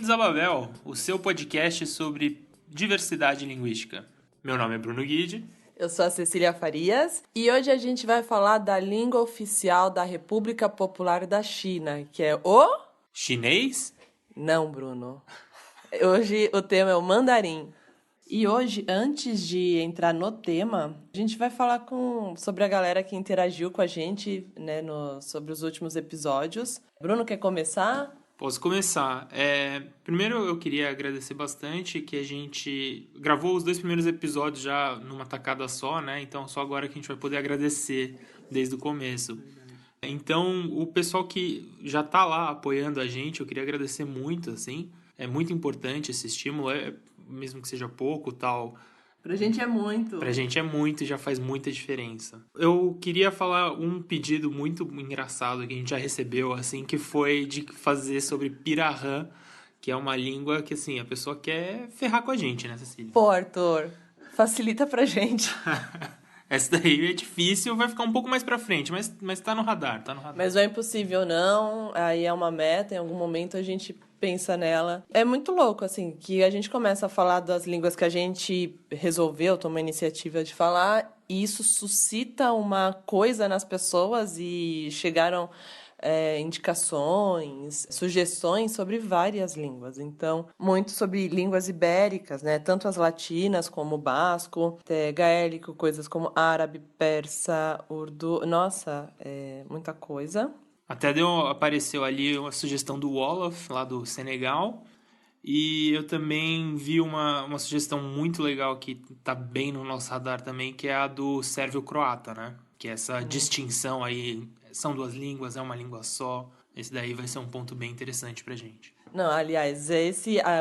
Desababel, o seu podcast sobre diversidade linguística. Meu nome é Bruno Guide. Eu sou a Cecília Farias e hoje a gente vai falar da língua oficial da República Popular da China, que é o... Chinês? Não, Bruno. Hoje o tema é o mandarim. E hoje, antes de entrar no tema, a gente vai falar sobre a galera que interagiu com a gente, né, sobre os últimos episódios. Bruno, quer começar? Posso começar. Primeiro eu queria agradecer bastante que a gente gravou os 2 primeiros episódios já numa tacada só, né? Então só agora que a gente vai poder agradecer desde o começo. Então o pessoal que já tá lá apoiando a gente, eu queria agradecer muito, assim. É muito importante esse estímulo, mesmo que seja pouco, tal. Pra gente é muito. Pra gente é muito, já faz muita diferença. Eu queria falar um pedido muito engraçado que a gente já recebeu, assim, que foi de fazer sobre Pirahã, que é uma língua que, assim, a pessoa quer ferrar com a gente, né, Cecília? Pô, Arthur, facilita pra gente. Essa daí é difícil, vai ficar um pouco mais pra frente, mas tá no radar, tá no radar. Mas não é impossível, não. Aí é uma meta, em algum momento a gente pensa nela. É muito louco, assim, que a gente começa a falar das línguas que a gente resolveu, tomou a iniciativa de falar, e isso suscita uma coisa nas pessoas e chegaram indicações, sugestões sobre várias línguas. Então, muito sobre línguas ibéricas, né? Tanto as latinas como o basco, gaélico, coisas como árabe, persa, urdu. Nossa, muita coisa. Até apareceu ali uma sugestão do Wolof, lá do Senegal. E eu também vi uma sugestão muito legal que tá bem no nosso radar também, que é a do sérvio-croata, né? Que é essa distinção aí, são 2 línguas, é uma língua só. Esse daí vai ser um ponto bem interessante pra gente. Não, aliás,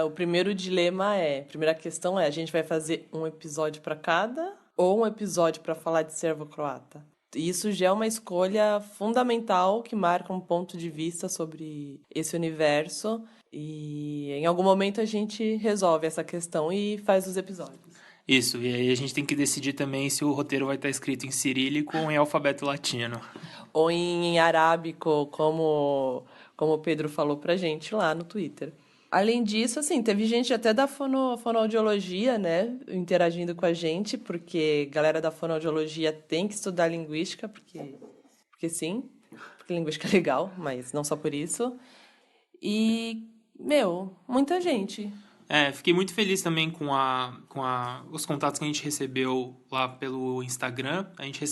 o primeiro dilema a primeira questão é, a gente vai fazer um episódio para cada ou um episódio para falar de sérvio-croata? Isso já é uma escolha fundamental que marca um ponto de vista sobre esse universo e em algum momento a gente resolve essa questão e faz os episódios. Isso, e aí a gente tem que decidir também se o roteiro vai estar escrito em cirílico ou em alfabeto latino. Ou em arábico, como o Pedro falou pra gente lá no Twitter. Além disso, assim, teve gente até da fonoaudiologia, né, interagindo com a gente, porque a galera da fonoaudiologia tem que estudar linguística, porque sim, porque linguística é legal, mas não só por isso. E, muita gente. Fiquei muito feliz também com os contatos que a gente recebeu lá pelo Instagram. A gente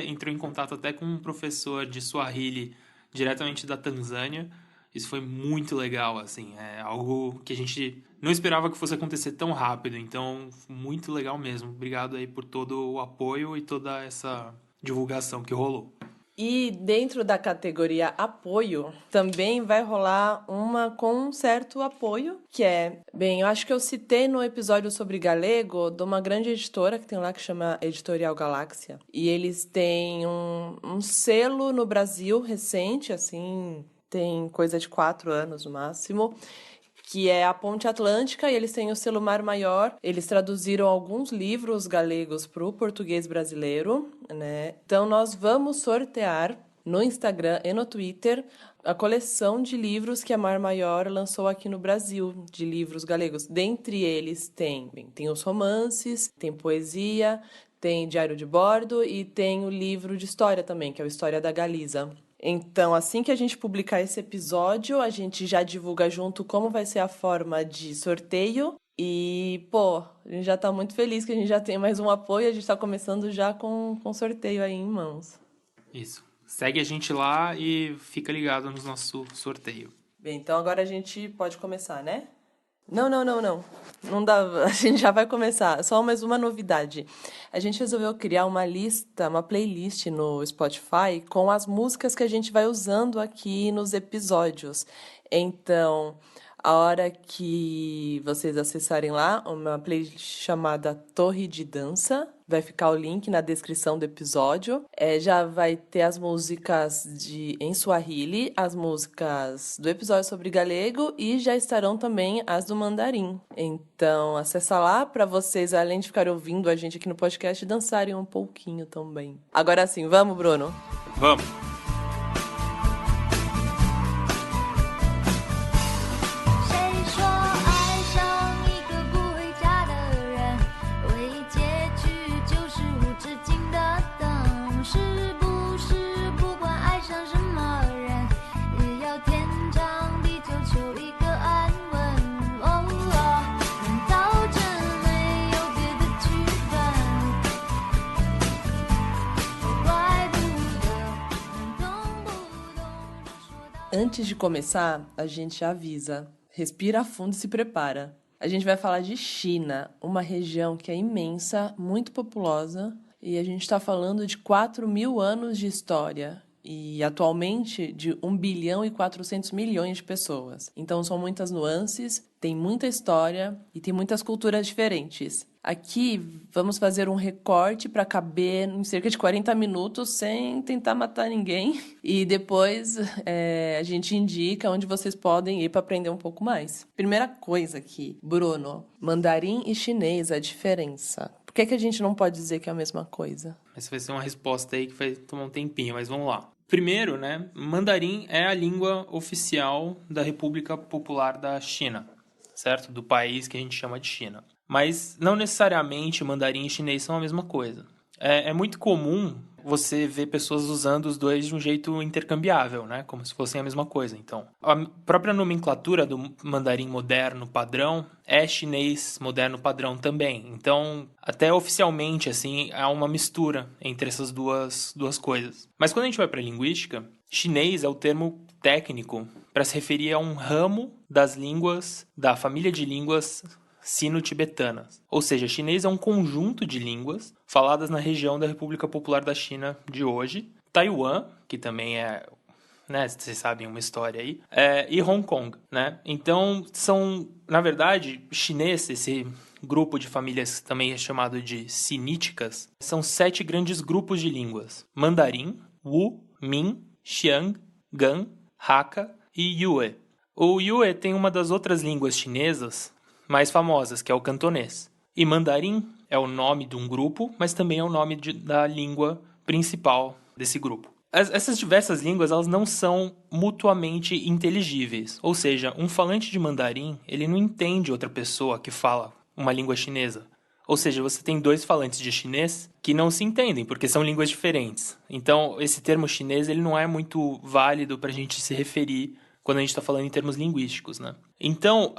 entrou em contato até com um professor de Swahili, diretamente da Tanzânia. Isso foi muito legal, assim, é algo que a gente não esperava que fosse acontecer tão rápido, então, muito legal mesmo. Obrigado aí por todo o apoio e toda essa divulgação que rolou. E dentro da categoria apoio, também vai rolar uma com um certo apoio, que eu acho que eu citei no episódio sobre galego, de uma grande editora que tem lá, que chama Editorial Galáxia. E eles têm um selo no Brasil recente, assim, tem coisa de 4 anos no máximo, que é a Ponte Atlântica, e eles têm o selo Mar Maior. Eles traduziram alguns livros galegos para o português brasileiro, né? Então, nós vamos sortear no Instagram e no Twitter a coleção de livros que a Mar Maior lançou aqui no Brasil, de livros galegos. Dentre eles tem os romances, tem poesia, tem diário de bordo e tem o livro de história também, que é o História da Galiza. Então, assim que a gente publicar esse episódio, a gente já divulga junto como vai ser a forma de sorteio. E, a gente já tá muito feliz que a gente já tem mais um apoio. A gente tá começando já com sorteio aí em mãos. Isso. Segue a gente lá e fica ligado no nosso sorteio. Bem, então agora a gente pode começar, né? Não. Não dá, a gente já vai começar. Só mais uma novidade. A gente resolveu criar uma playlist no Spotify com as músicas que a gente vai usando aqui nos episódios. Então, a hora que vocês acessarem lá, uma playlist chamada Torre de Dança, vai ficar o link na descrição do episódio. Já vai ter as músicas em Swahili, as músicas do episódio sobre galego e já estarão também as do mandarim. Então, acessa lá para vocês, além de ficarem ouvindo a gente aqui no podcast, dançarem um pouquinho também. Agora sim, vamos, Bruno? Vamos! Antes de começar, a gente avisa. Respira fundo e se prepara. A gente vai falar de China, uma região que é imensa, muito populosa, e a gente está falando de 4.000 anos de história e atualmente de 1 bilhão e 400 milhões de pessoas. Então são muitas nuances, tem muita história e tem muitas culturas diferentes. Aqui vamos fazer um recorte para caber em cerca de 40 minutos sem tentar matar ninguém. E depois a gente indica onde vocês podem ir para aprender um pouco mais. Primeira coisa aqui, Bruno, mandarim e chinês, a diferença. Por que a gente não pode dizer que é a mesma coisa? Essa vai ser uma resposta aí que vai tomar um tempinho, mas vamos lá. Primeiro, né, mandarim é a língua oficial da República Popular da China, certo? Do país que a gente chama de China. Mas não necessariamente mandarim e chinês são a mesma coisa. É muito comum você ver pessoas usando os dois de um jeito intercambiável, né? Como se fossem a mesma coisa. Então, a própria nomenclatura do mandarim moderno padrão é chinês moderno padrão também. Então, até oficialmente, assim, há uma mistura entre essas duas coisas. Mas quando a gente vai para a linguística, chinês é o termo técnico para se referir a um ramo das línguas, da família de línguas sino-tibetanas. Ou seja, chinês é um conjunto de línguas faladas na região da República Popular da China de hoje, Taiwan, que também é, né, vocês sabem uma história aí, e Hong Kong, né? Então, são, na verdade, chinês, esse grupo de famílias também é chamado de siníticas, são 7 grandes grupos de línguas: Mandarim, Wu, Min, Xiang, Gan, Hakka e Yue. O Yue tem uma das outras línguas chinesas mais famosas, que é o cantonês. E mandarim é o nome de um grupo, mas também é o nome da língua principal desse grupo. Essas diversas línguas, elas não são mutuamente inteligíveis. Ou seja, um falante de mandarim, ele não entende outra pessoa que fala uma língua chinesa. Ou seja, você tem 2 falantes de chinês que não se entendem, porque são línguas diferentes. Então, esse termo chinês, ele não é muito válido para a gente se referir quando a gente está falando em termos linguísticos, né? Então,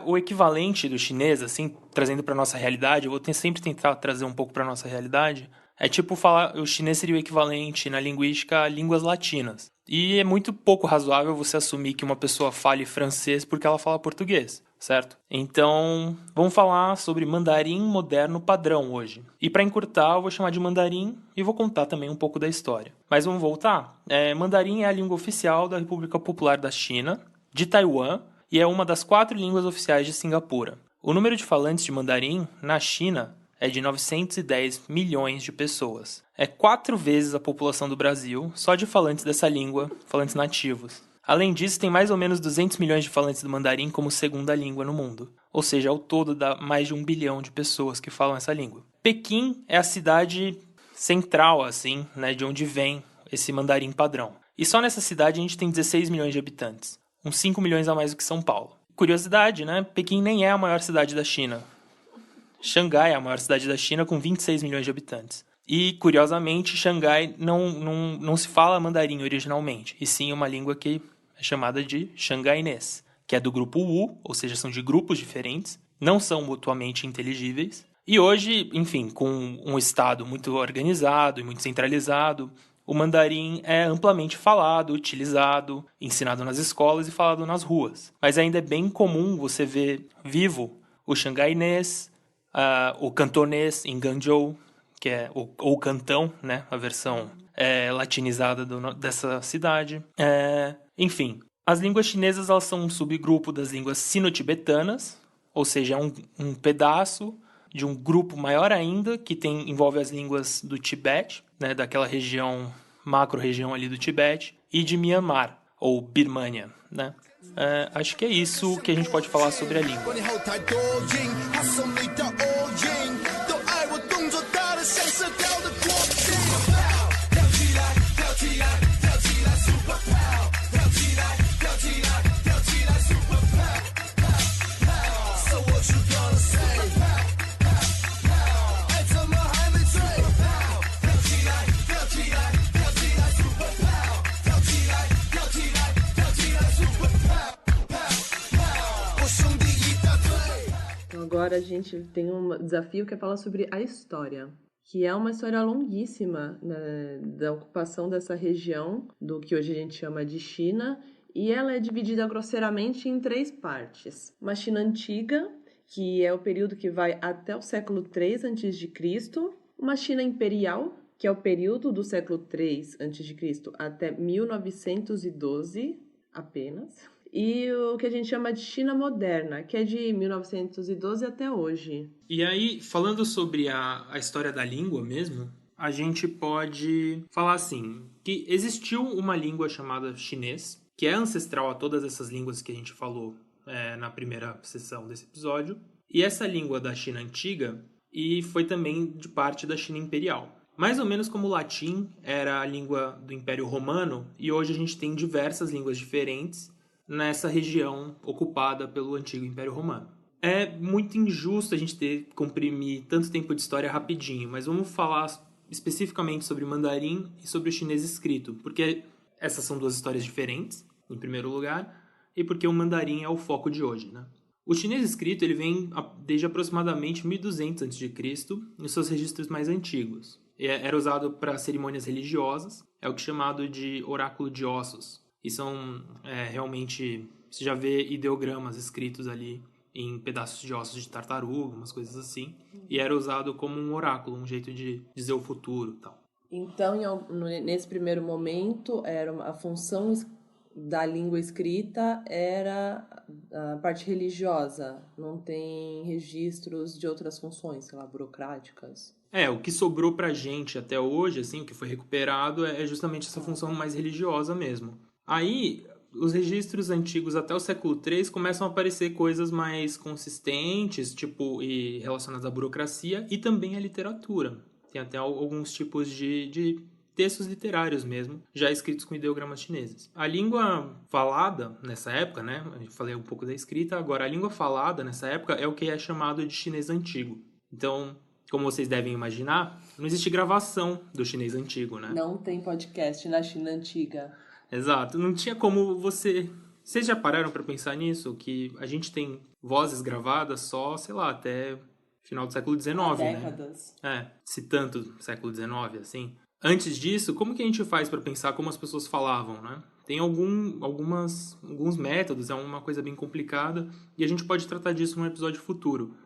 o equivalente do chinês, assim, trazendo para nossa realidade, eu vou sempre tentar trazer um pouco para nossa realidade, é tipo falar, o chinês seria o equivalente na linguística a línguas latinas. E é muito pouco razoável você assumir que uma pessoa fale francês porque ela fala português, certo? Então, vamos falar sobre mandarim moderno padrão hoje. E para encurtar, eu vou chamar de mandarim e vou contar também um pouco da história. Mas vamos voltar? Mandarim é a língua oficial da República Popular da China, de Taiwan, e é uma das 4 línguas oficiais de Singapura. O número de falantes de mandarim na China é de 910 milhões de pessoas. É 4 vezes a população do Brasil, só de falantes dessa língua, falantes nativos. Além disso, tem mais ou menos 200 milhões de falantes do mandarim como segunda língua no mundo. Ou seja, ao todo dá mais de 1 bilhão de pessoas que falam essa língua. Pequim é a cidade central, assim, né, de onde vem esse mandarim padrão. E só nessa cidade a gente tem 16 milhões de habitantes, uns 5 milhões a mais do que São Paulo. Curiosidade, né? Pequim nem é a maior cidade da China. Xangai é a maior cidade da China, com 26 milhões de habitantes. E, curiosamente, Xangai não se fala mandarim originalmente, e sim uma língua que é chamada de xangainês, que é do grupo Wu, ou seja, são de grupos diferentes, não são mutuamente inteligíveis. E hoje, enfim, com um estado muito organizado e muito centralizado, o mandarim é amplamente falado, utilizado, ensinado nas escolas e falado nas ruas. Mas ainda é bem comum você ver vivo o xangainês, o cantonês em Guangzhou, que é o cantão, né, a versão latinizada dessa cidade. Enfim, as línguas chinesas, elas são um subgrupo das línguas sino-tibetanas, ou seja, é um pedaço de um grupo maior ainda que envolve as línguas do Tibete, né, daquela região, macro-região ali do Tibete, e de Myanmar, ou Birmânia, né? Acho que é isso que a gente pode falar sobre a língua. Agora a gente tem um desafio que é falar sobre a história, que é uma história longuíssima, né, da ocupação dessa região, do que hoje a gente chama de China, e ela é dividida grosseiramente em 3 partes. Uma China antiga, que é o período que vai até o século III a.C., uma China imperial, que é o período do século III a.C. até 1912 apenas, e o que a gente chama de China moderna, que é de 1912 até hoje. E aí, falando sobre a história da língua mesmo, a gente pode falar assim, que existiu uma língua chamada chinês, que é ancestral a todas essas línguas que a gente falou na primeira sessão desse episódio, e essa língua da China antiga e foi também de parte da China imperial. Mais ou menos como o latim era a língua do Império Romano, e hoje a gente tem diversas línguas diferentes nessa região ocupada pelo antigo Império Romano. É muito injusto a gente ter que comprimir tanto tempo de história rapidinho, mas vamos falar especificamente sobre o mandarim e sobre o chinês escrito, porque essas são duas histórias diferentes, em primeiro lugar, e porque o mandarim é o foco de hoje, né? O chinês escrito ele vem desde aproximadamente 1200 a.C. nos seus registros mais antigos. Era usado para cerimônias religiosas, é o que é chamado de oráculo de ossos. E são realmente, você já vê ideogramas escritos ali em pedaços de ossos de tartaruga, umas coisas assim. E era usado como um oráculo, um jeito de dizer o futuro e tal. Então, nesse primeiro momento, a função da língua escrita era a parte religiosa. Não tem registros de outras funções, sei lá, burocráticas. O que sobrou pra gente até hoje, assim, o que foi recuperado é justamente essa função mais religiosa mesmo. Aí, os registros antigos até o século III começam a aparecer coisas mais consistentes, e relacionadas à burocracia e também à literatura. Tem até alguns tipos de textos literários mesmo, já escritos com ideogramas chineses. A língua falada nessa época, né? Eu falei um pouco da escrita, agora a língua falada nessa época é o que é chamado de chinês antigo. Então, como vocês devem imaginar, não existe gravação do chinês antigo, né? Não tem podcast na China antiga. Exato. Não tinha como você... Vocês já pararam para pensar nisso? Que a gente tem vozes gravadas só, sei lá, até final do século XIX, né? Décadas. Se tanto século XIX, assim. Antes disso, como que a gente faz para pensar como as pessoas falavam, né? Tem alguns métodos, é uma coisa bem complicada, e a gente pode tratar disso num episódio futuro.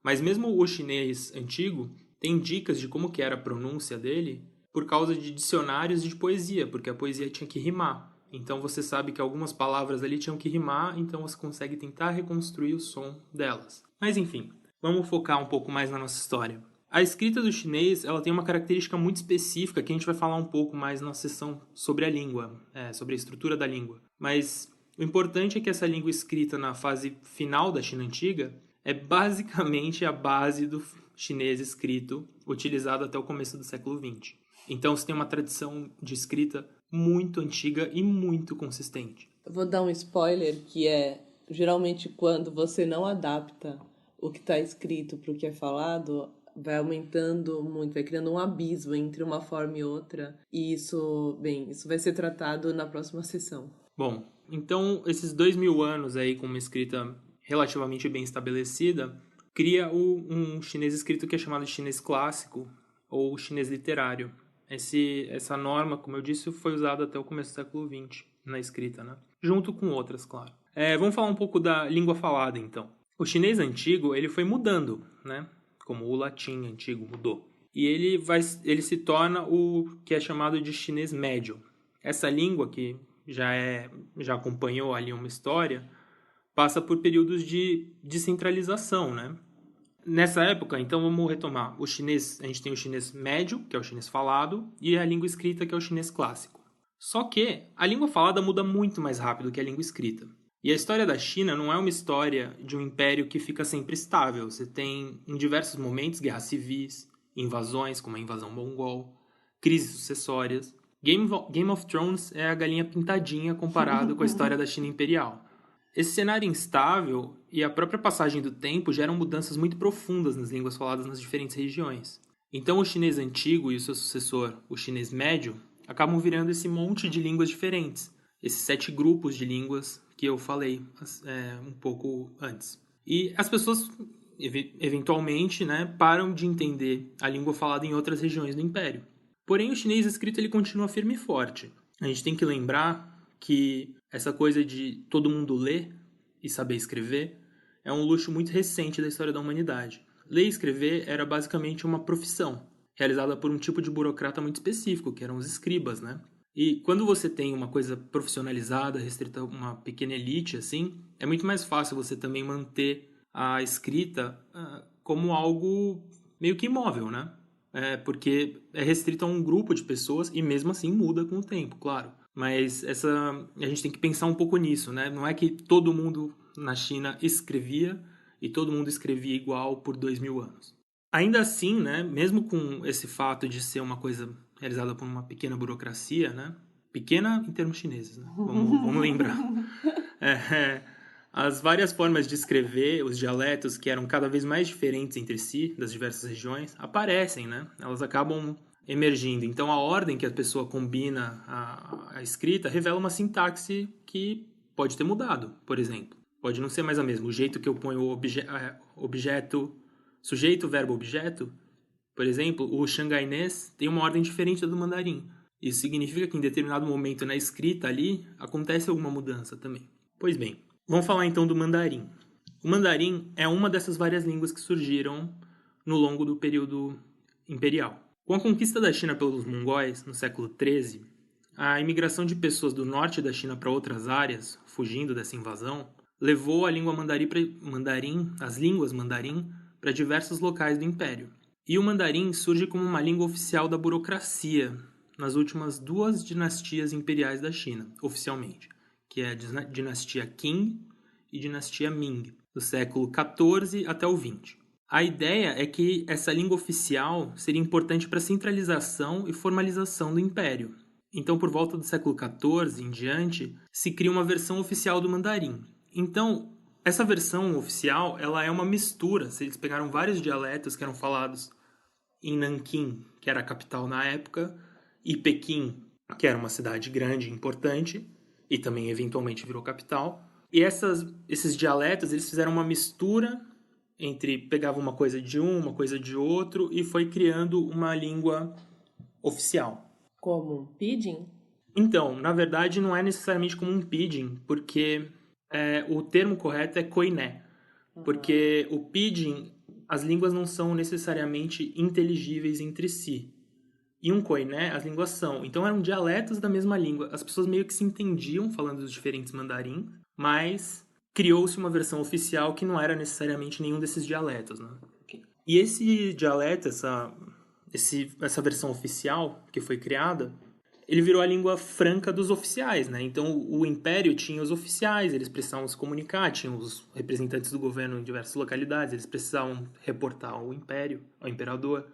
Mas mesmo o chinês antigo tem dicas de como que era a pronúncia dele por causa de dicionários de poesia, porque a poesia tinha que rimar. Então você sabe que algumas palavras ali tinham que rimar, então você consegue tentar reconstruir o som delas. Mas enfim, vamos focar um pouco mais na nossa história. A escrita do chinês ela tem uma característica muito específica que a gente vai falar um pouco mais na sessão sobre a língua, sobre a estrutura da língua. Mas o importante é que essa língua escrita na fase final da China Antiga é basicamente a base do chinês escrito utilizado até o começo do século XX. Então você tem uma tradição de escrita muito antiga e muito consistente. Eu vou dar um spoiler que é, geralmente quando você não adapta o que está escrito para o que é falado, vai aumentando muito, vai criando um abismo entre uma forma e outra. E isso vai ser tratado na próxima sessão. Bom, então esses 2000 anos aí com uma escrita relativamente bem estabelecida, cria um chinês escrito que é chamado de chinês clássico ou chinês literário. Essa norma, como eu disse, foi usada até o começo do século XX na escrita, né? Junto com outras, claro. Vamos falar um pouco da língua falada, então. O chinês antigo, ele foi mudando, né? Como o latim antigo mudou. E ele se torna o que é chamado de chinês médio. Essa língua, que já acompanhou ali uma história, passa por períodos de descentralização, né? Nessa época, então, vamos retomar. A gente tem o chinês médio, que é o chinês falado, e a língua escrita, que é o chinês clássico. Só que a língua falada muda muito mais rápido que a língua escrita. E a história da China não é uma história de um império que fica sempre estável. Você tem, em diversos momentos, guerras civis, invasões, como a invasão mongol, crises sucessórias. Game of Thrones é a galinha pintadinha comparado com a história da China imperial. Esse cenário instável e a própria passagem do tempo geram mudanças muito profundas nas línguas faladas nas diferentes regiões. Então o chinês antigo e o seu sucessor, o chinês médio, acabam virando esse monte de línguas diferentes. Esses 7 grupos de línguas que eu falei um pouco antes. E as pessoas, eventualmente, param de entender a língua falada em outras regiões do Império. Porém, o chinês escrito ele continua firme e forte. A gente tem que lembrar que essa coisa de todo mundo ler e saber escrever é um luxo muito recente da história da humanidade. Ler e escrever era basicamente uma profissão, realizada por um tipo de burocrata muito específico, que eram os escribas, né? E quando você tem uma coisa profissionalizada, restrita a uma pequena elite, assim, é muito mais fácil você também manter a escrita como algo meio que imóvel, né? Porque é restrito a um grupo de pessoas e mesmo assim muda com o tempo, claro. Mas a gente tem que pensar um pouco nisso, né? Não é que todo mundo na China escrevia e todo mundo escrevia igual por 2000 anos. Ainda assim, né, mesmo com esse fato de ser uma coisa realizada por uma pequena burocracia, né, pequena em termos chineses, né, vamos lembrar, as várias formas de escrever, os dialetos que eram cada vez mais diferentes entre si, das diversas regiões, aparecem, né, elas acabam emergindo. Então, a ordem que a pessoa combina a escrita revela uma sintaxe que pode ter mudado, por exemplo. Pode não ser mais a mesma. O jeito que eu ponho o objeto, sujeito, verbo, objeto, por exemplo, o xangainês tem uma ordem diferente da do mandarim. Isso significa que em determinado momento na escrita ali acontece alguma mudança também. Pois bem, vamos falar então do mandarim. O mandarim é uma dessas várias línguas que surgiram no longo do período imperial. Com a conquista da China pelos mongóis no século XIII, a imigração de pessoas do norte da China para outras áreas, fugindo dessa invasão, levou a língua mandarim, as línguas mandarim, para diversos locais do império. E o mandarim surge como uma língua oficial da burocracia nas últimas 2 dinastias imperiais da China, oficialmente, que é a dinastia Qing e dinastia Ming, do século XIV até o XX. A ideia é que essa língua oficial seria importante para a centralização e formalização do império. Então, por volta do século XIV em diante, se cria uma versão oficial do mandarim. Então, essa versão oficial, ela é uma mistura. Eles pegaram vários dialetos que eram falados em Nanquim, que era a capital na época, e Pequim, que era uma cidade grande e importante, e também eventualmente virou capital. E esses dialetos, eles fizeram uma mistura entre pegavam uma coisa de um, uma coisa de outro, e foi criando uma língua oficial. Como um pidgin? Então, na verdade, não é necessariamente como um pidgin, porque o termo correto é koiné. Porque o pidgin, as línguas não são necessariamente inteligíveis entre si. E um koiné, as línguas são. Então, eram dialetos da mesma língua. As pessoas meio que se entendiam falando os diferentes mandarins, mas criou-se uma versão oficial que não era necessariamente nenhum desses dialetos, né? E esse dialeto, essa versão oficial que foi criada, ele virou a língua franca dos oficiais, né? Então, o império tinha os oficiais, eles precisavam se comunicar, tinham os representantes do governo em diversas localidades, eles precisavam reportar ao império, ao imperador,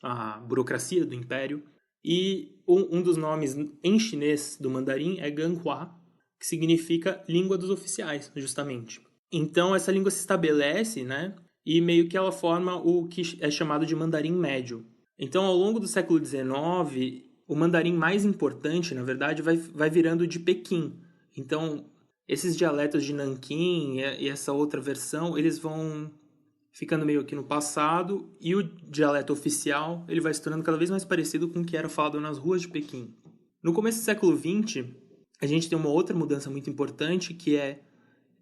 a burocracia do império. E um dos nomes em chinês do mandarim é Ganhua, que significa língua dos oficiais, justamente. Então, essa língua se estabelece, né? E meio que ela forma o que é chamado de mandarim médio. Então, ao longo do século XIX, o mandarim mais importante, na verdade, vai virando de Pequim. Então, esses dialetos de Nanquim e essa outra versão, eles vão ficando meio que no passado, e o dialeto oficial ele vai se tornando cada vez mais parecido com o que era falado nas ruas de Pequim. No começo do século XX, a gente tem uma outra mudança muito importante, que é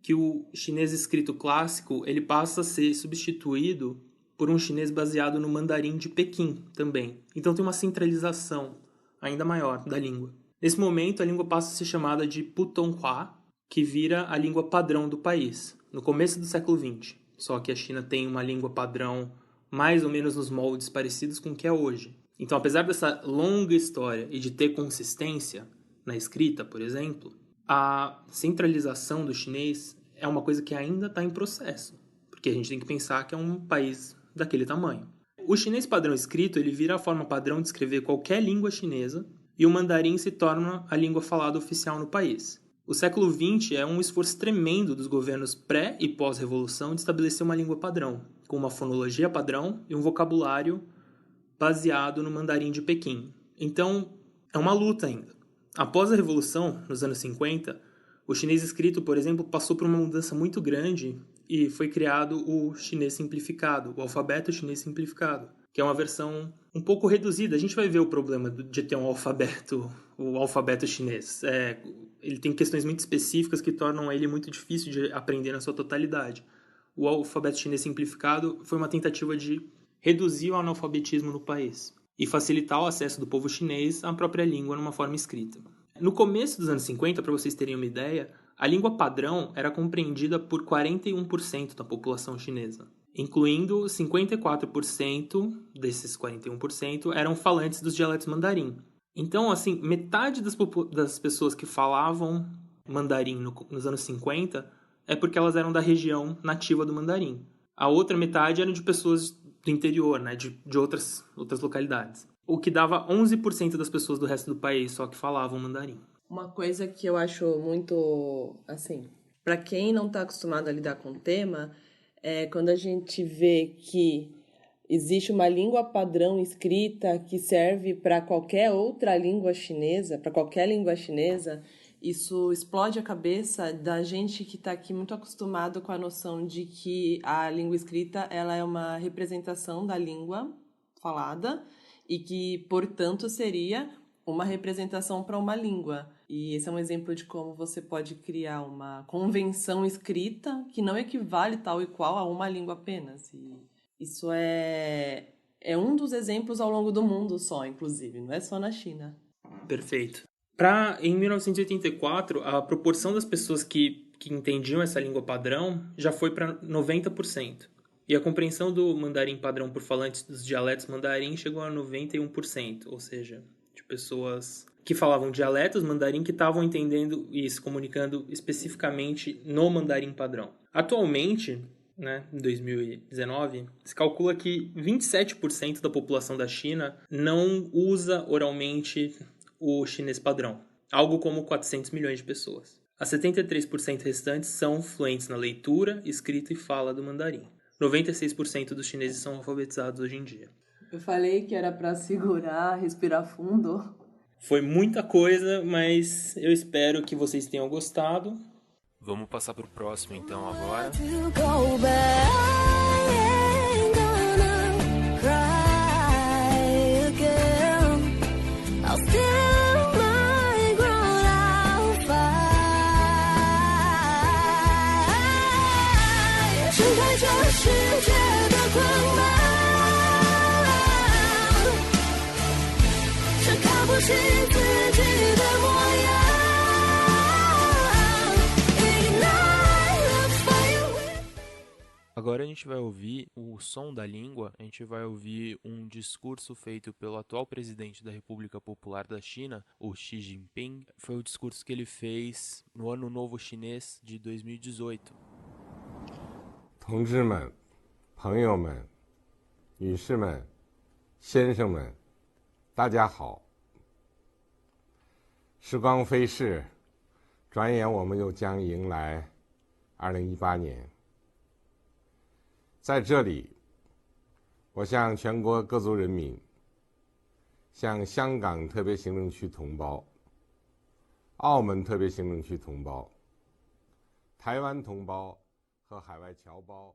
que o chinês escrito clássico ele passa a ser substituído por um chinês baseado no mandarim de Pequim também. Então tem uma centralização ainda maior da língua. Nesse momento, a língua passa a ser chamada de Putonghua, que vira a língua padrão do país, no começo do século XX. Só que a China tem uma língua padrão mais ou menos nos moldes parecidos com o que é hoje. Então, apesar dessa longa história e de ter consistência na escrita, por exemplo, a centralização do chinês é uma coisa que ainda está em processo, porque a gente tem que pensar que é um país daquele tamanho. O chinês padrão escrito ele vira a forma padrão de escrever qualquer língua chinesa e o mandarim se torna a língua falada oficial no país. O século XX é um esforço tremendo dos governos pré- e pós-revolução de estabelecer uma língua padrão, com uma fonologia padrão e um vocabulário baseado no mandarim de Pequim. Então, é uma luta ainda. Após a Revolução, nos anos 50, o chinês escrito, por exemplo, passou por uma mudança muito grande e foi criado o chinês simplificado, o alfabeto chinês simplificado, que é uma versão um pouco reduzida. A gente vai ver o problema de ter o alfabeto chinês. ele tem questões muito específicas que tornam ele muito difícil de aprender na sua totalidade. O alfabeto chinês simplificado foi uma tentativa de reduzir o analfabetismo no país e facilitar o acesso do povo chinês à própria língua numa forma escrita. No começo dos anos 50, para vocês terem uma ideia, a língua padrão era compreendida por 41% da população chinesa, incluindo 54% desses 41% eram falantes dos dialetos mandarim. Então, assim, metade das pessoas que falavam mandarim nos anos 50 é porque elas eram da região nativa do mandarim. A outra metade eram de pessoas do interior, né, de outras localidades. O que dava 11% das pessoas do resto do país só que falavam mandarim. Uma coisa que eu acho muito, assim, para quem não está acostumado a lidar com o tema, é quando a gente vê que existe uma língua padrão escrita que serve para qualquer outra língua chinesa, para qualquer língua chinesa, isso explode a cabeça da gente que está aqui muito acostumado com a noção de que a língua escrita ela é uma representação da língua falada e que, portanto, seria uma representação para uma língua. E esse é um exemplo de como você pode criar uma convenção escrita que não equivale tal e qual a uma língua apenas. E isso é um dos exemplos ao longo do mundo só, inclusive, não é só na China. Perfeito. Em 1984, a proporção das pessoas que entendiam essa língua padrão já foi para 90%. E a compreensão do mandarim padrão por falantes dos dialetos mandarim chegou a 91%, ou seja, de pessoas que falavam dialetos mandarim que estavam entendendo e se comunicando especificamente no mandarim padrão. Atualmente, né, em 2019, se calcula que 27% da população da China não usa oralmente o chinês padrão, algo como 400 milhões de pessoas. As 73% restantes são fluentes na leitura, escrita e fala do mandarim. 96% dos chineses são alfabetizados hoje em dia. Eu falei que era para segurar, respirar fundo. Foi muita coisa, mas eu espero que vocês tenham gostado. Vamos passar pro próximo então agora. Agora a gente vai ouvir o som da língua, a gente vai ouvir um discurso feito pelo atual presidente da República Popular da China, o Xi Jinping. Foi o discurso que ele fez no Ano Novo Chinês de 2018. 同志们、朋友们、女士们、先生们，大家好。时光飞逝，转眼我们又将迎来2018年。在这里，我向全国各族人民、向香港特别行政区同胞、澳门特别行政区同胞、台湾同胞和海外侨胞。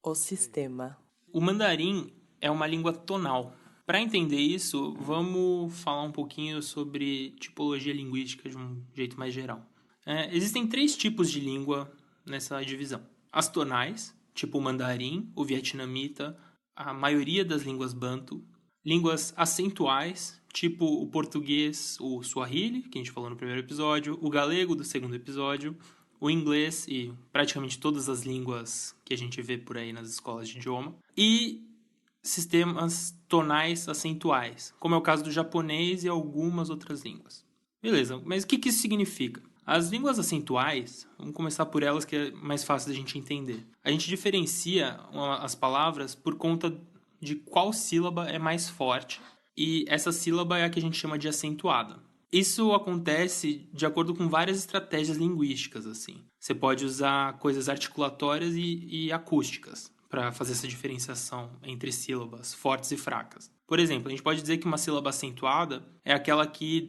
O sistema. O mandarim é uma língua tonal. Para entender isso, vamos falar um pouquinho sobre tipologia linguística de um jeito mais geral. Existem 3 tipos de língua nessa divisão. As tonais, tipo o mandarim, o vietnamita, a maioria das línguas banto. Línguas acentuais, tipo o português, o swahili, que a gente falou no primeiro episódio, o galego do segundo episódio, o inglês e praticamente todas as línguas que a gente vê por aí nas escolas de idioma. E sistemas tonais acentuais, como é o caso do japonês e algumas outras línguas. Beleza, mas o que isso significa? As línguas acentuais, vamos começar por elas que é mais fácil da gente entender. A gente diferencia as palavras por conta de qual sílaba é mais forte e essa sílaba é a que a gente chama de acentuada. Isso acontece de acordo com várias estratégias linguísticas, assim. Você pode usar coisas articulatórias e acústicas para fazer essa diferenciação entre sílabas fortes e fracas. Por exemplo, a gente pode dizer que uma sílaba acentuada é aquela que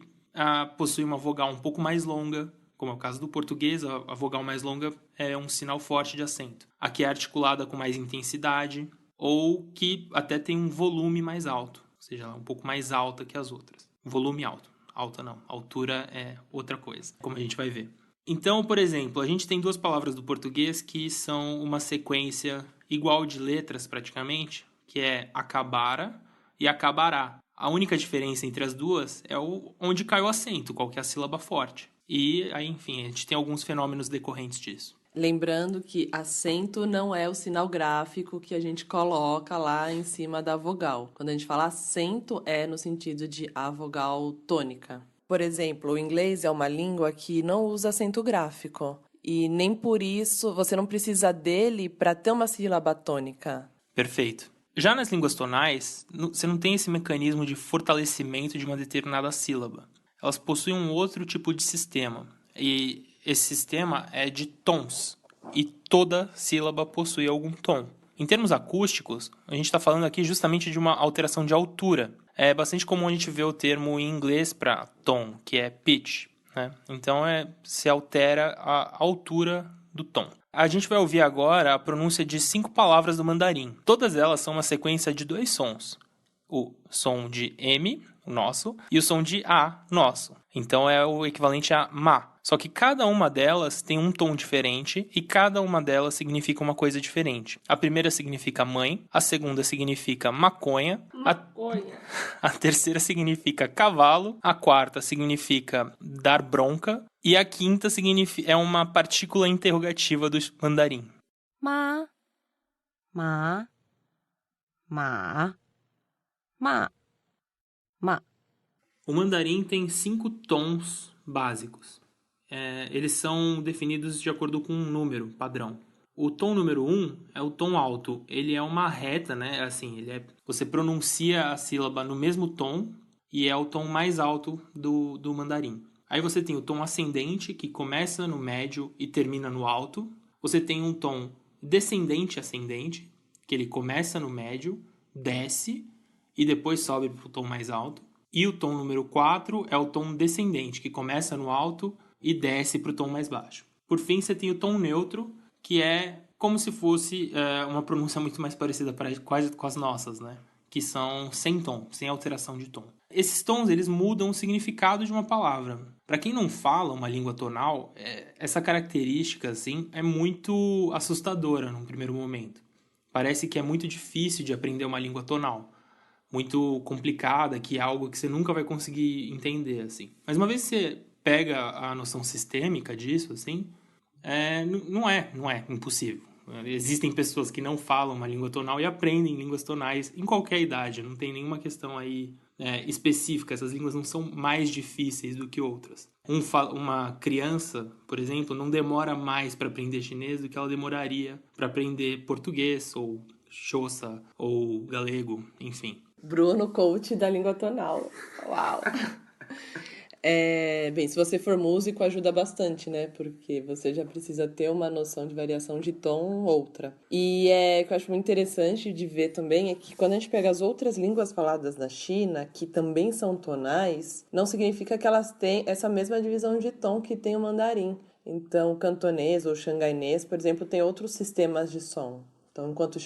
possui uma vogal um pouco mais longa, como é o caso do português, a vogal mais longa é um sinal forte de acento. A que é articulada com mais intensidade ou que até tem um volume mais alto, ou seja, ela é um pouco mais alta que as outras. Volume alto. Alta não. Altura é outra coisa, como a gente vai ver. Então, por exemplo, a gente tem duas palavras do português que são uma sequência igual de letras, praticamente, que é acabara e acabará. A única diferença entre as duas é onde cai o acento, qual que é a sílaba forte. E aí, enfim, a gente tem alguns fenômenos decorrentes disso. Lembrando que acento não é o sinal gráfico que a gente coloca lá em cima da vogal. Quando a gente fala acento, é no sentido de a vogal tônica. Por exemplo, o inglês é uma língua que não usa acento gráfico. E nem por isso você não precisa dele para ter uma sílaba tônica. Perfeito. Já nas línguas tonais, você não tem esse mecanismo de fortalecimento de uma determinada sílaba. Elas possuem um outro tipo de sistema. E esse sistema é de tons. E toda sílaba possui algum tom. Em termos acústicos, a gente está falando aqui justamente de uma alteração de altura. É bastante comum a gente ver o termo em inglês para tom, que é pitch, né? Então, se altera a altura do tom. A gente vai ouvir agora a pronúncia de 5 palavras do mandarim. Todas elas são uma sequência de 2 sons. O som de M, o nosso, e o som de A, nosso. Então, é o equivalente a ma. Só que cada uma delas tem um tom diferente e cada uma delas significa uma coisa diferente. A primeira significa mãe, a segunda significa maconha, a terceira significa cavalo, a quarta significa dar bronca e a quinta é uma partícula interrogativa do mandarim. Ma, ma, ma, ma, ma. O mandarim tem 5 tons básicos. Eles são definidos de acordo com um número padrão. O tom número 1 é o tom alto. Ele é uma reta, né? Assim, você pronuncia a sílaba no mesmo tom e é o tom mais alto do mandarim. Aí você tem o tom ascendente, que começa no médio e termina no alto. Você tem um tom descendente-ascendente, que ele começa no médio, desce e depois sobe para o tom mais alto. E o tom número 4 é o tom descendente, que começa no alto e desce para o tom mais baixo. Por fim, você tem o tom neutro, que é como se fosse uma pronúncia muito mais parecida quase com as nossas, né? Que são sem tom, sem alteração de tom. Esses tons, eles mudam o significado de uma palavra. Para quem não fala uma língua tonal, essa característica assim, é muito assustadora num primeiro momento. Parece que é muito difícil de aprender uma língua tonal. Muito complicada, que é algo que você nunca vai conseguir entender, assim. Mas uma vez que você pega a noção sistêmica disso, assim, não é impossível. Existem pessoas que não falam uma língua tonal e aprendem línguas tonais em qualquer idade. Não tem nenhuma questão aí específica. Essas línguas não são mais difíceis do que outras. Uma criança, por exemplo, não demora mais para aprender chinês do que ela demoraria para aprender português, ou xhosa, ou galego, enfim. Bruno, coach da língua tonal. Uau! Bem, se você for músico, ajuda bastante, né? Porque você já precisa ter uma noção de variação de tom outra. E o que eu acho muito interessante de ver também é que quando a gente pega as outras línguas faladas na China, que também são tonais, não significa que elas têm essa mesma divisão de tom que tem o mandarim. Então, o cantonês ou o xangainês, por exemplo, tem outros sistemas de som. Então, enquanto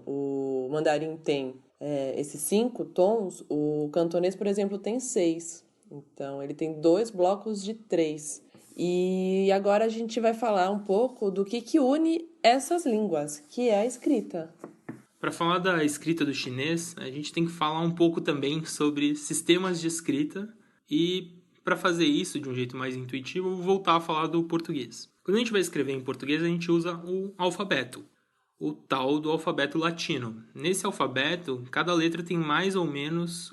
o mandarim tem esses 5 tons, o cantonês, por exemplo, tem 6. Então, ele tem 2 blocos de 3. E agora a gente vai falar um pouco do que une essas línguas, que é a escrita. Para falar da escrita do chinês, a gente tem que falar um pouco também sobre sistemas de escrita e, para fazer isso de um jeito mais intuitivo, eu vou voltar a falar do português. Quando a gente vai escrever em português, a gente usa o alfabeto, o tal do alfabeto latino. Nesse alfabeto, cada letra tem mais ou menos,